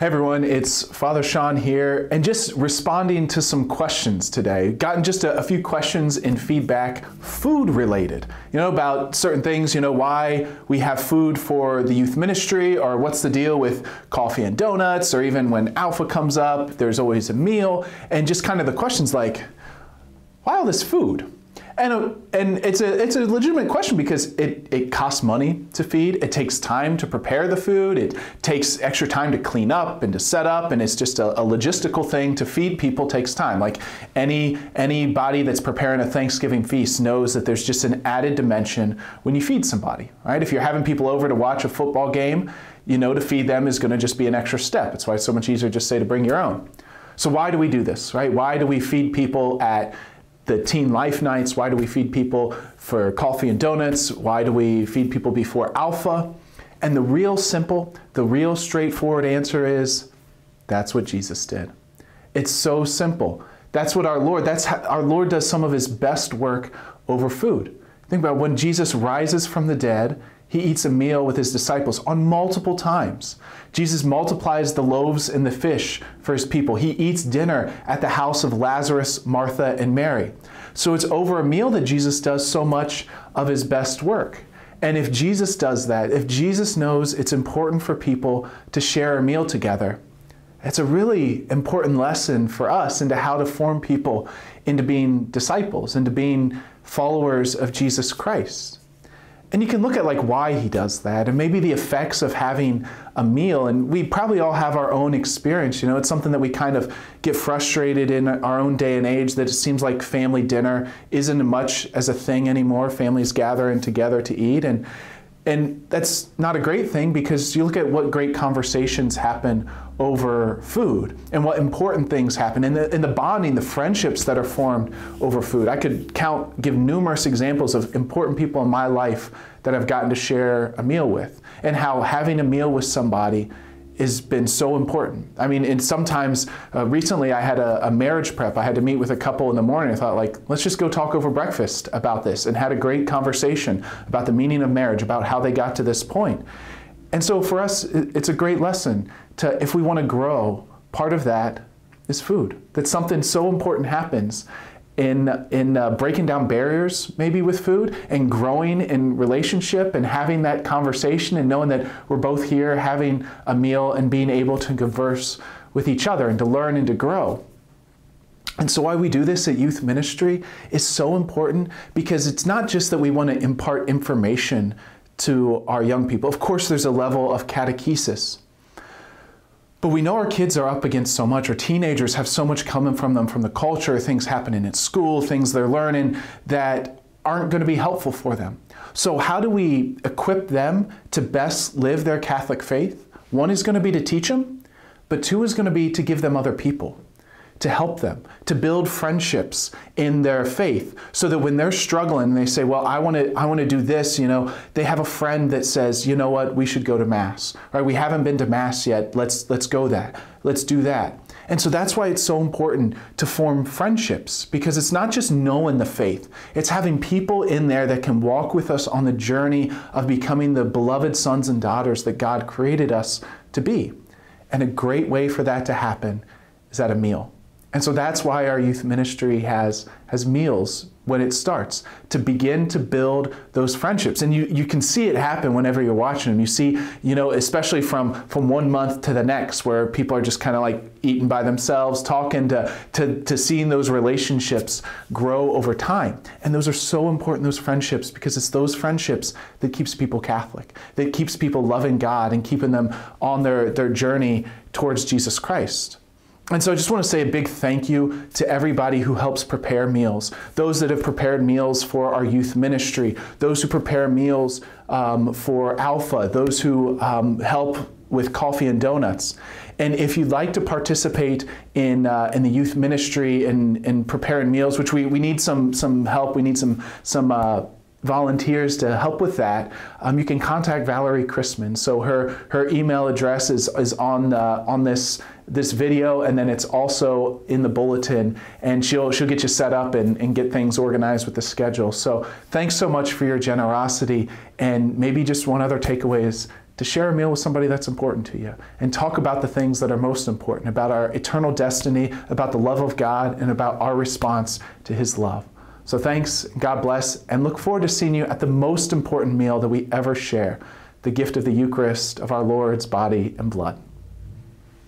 Hey everyone, it's Father Sean here, and just responding to some questions today. Gotten just a few questions and feedback, food related, about certain things, why we have food for the youth ministry, or what's the deal with coffee and donuts, or even when Alpha comes up, there's always a meal, and just kind of the questions like, why all this food? And it's a legitimate question because it costs money to feed. It takes time to prepare the food. It takes extra time to clean up and to set up, and it's just a logistical thing. To feed people takes time. Like anybody that's preparing a Thanksgiving feast knows that there's just an added dimension when you feed somebody, right? If you're having people over to watch a football game, to feed them is going to just be an extra step. That's why it's so much easier to just say to bring your own. So why do we do this, right? Why do we feed people at the teen life nights? Why do we feed people for coffee and donuts? Why do we feed people before Alpha? And the real simple, the real straightforward answer is, that's what Jesus did. It's so simple. That's what our Lord does some of his best work over food. Think about when Jesus rises from the dead, he eats a meal with his disciples on multiple times. Jesus multiplies the loaves and the fish for his people. He eats dinner at the house of Lazarus, Martha, and Mary. So it's over a meal that Jesus does so much of his best work. And if Jesus does that, if Jesus knows it's important for people to share a meal together, it's a really important lesson for us into how to form people into being disciples, into being followers of Jesus Christ. And you can look at why he does that and maybe the effects of having a meal. And we probably all have our own experience. It's something that we kind of get frustrated in our own day and age, that it seems like family dinner isn't much as a thing anymore. Families gathering together to eat. And that's not a great thing, because you look at what great conversations happen over food and what important things happen, and the bonding, the friendships that are formed over food. I could give numerous examples of important people in my life that I've gotten to share a meal with, and how having a meal with somebody has been so important. I mean, and sometimes, recently I had a marriage prep. I had to meet with a couple in the morning. I thought, let's just go talk over breakfast about this, and had a great conversation about the meaning of marriage, about how they got to this point. And so for us, it's a great lesson if we want to grow, part of that is food. That something so important happens in breaking down barriers maybe with food, and growing in relationship, and having that conversation, and knowing that we're both here having a meal and being able to converse with each other and to learn and to grow. And so why we do this at youth ministry is so important, because it's not just that we want to impart information to our young people. Of course, there's a level of catechesis. But we know our kids are up against so much, or teenagers have so much coming from them, from the culture, things happening at school, things they're learning that aren't going to be helpful for them. So how do we equip them to best live their Catholic faith? One is going to be to teach them, but two is going to be to give them other people, to help them, to build friendships in their faith, so that when they're struggling and they say, well, I want to do this, they have a friend that says, you know what, we should go to Mass, right? We haven't been to Mass yet. Let's do that. And so that's why it's so important to form friendships, because it's not just knowing the faith. It's having people in there that can walk with us on the journey of becoming the beloved sons and daughters that God created us to be. And a great way for that to happen is at a meal. And so that's why our youth ministry has meals when it starts, to begin to build those friendships. And you can see it happen whenever you're watching them. You see, especially from 1 month to the next, where people are just kind of eating by themselves, talking, to seeing those relationships grow over time. And those are so important, those friendships, because it's those friendships that keeps people Catholic, that keeps people loving God and keeping them on their journey towards Jesus Christ. And so I just want to say a big thank you to everybody who helps prepare meals, those that have prepared meals for our youth ministry, those who prepare meals for Alpha, those who help with coffee and donuts. And if you'd like to participate in the youth ministry and preparing meals, which we need some help, we need some volunteers to help with that, you can contact Valerie Chrisman. So her email address is on this video, and then it's also in the bulletin, and she'll get you set up and get things organized with the schedule. So thanks so much for your generosity, and maybe just one other takeaway is to share a meal with somebody that's important to you and talk about the things that are most important, about our eternal destiny, about the love of God, and about our response to his love. So thanks, God bless, and look forward to seeing you at the most important meal that we ever share, the gift of the Eucharist, of our Lord's body and blood.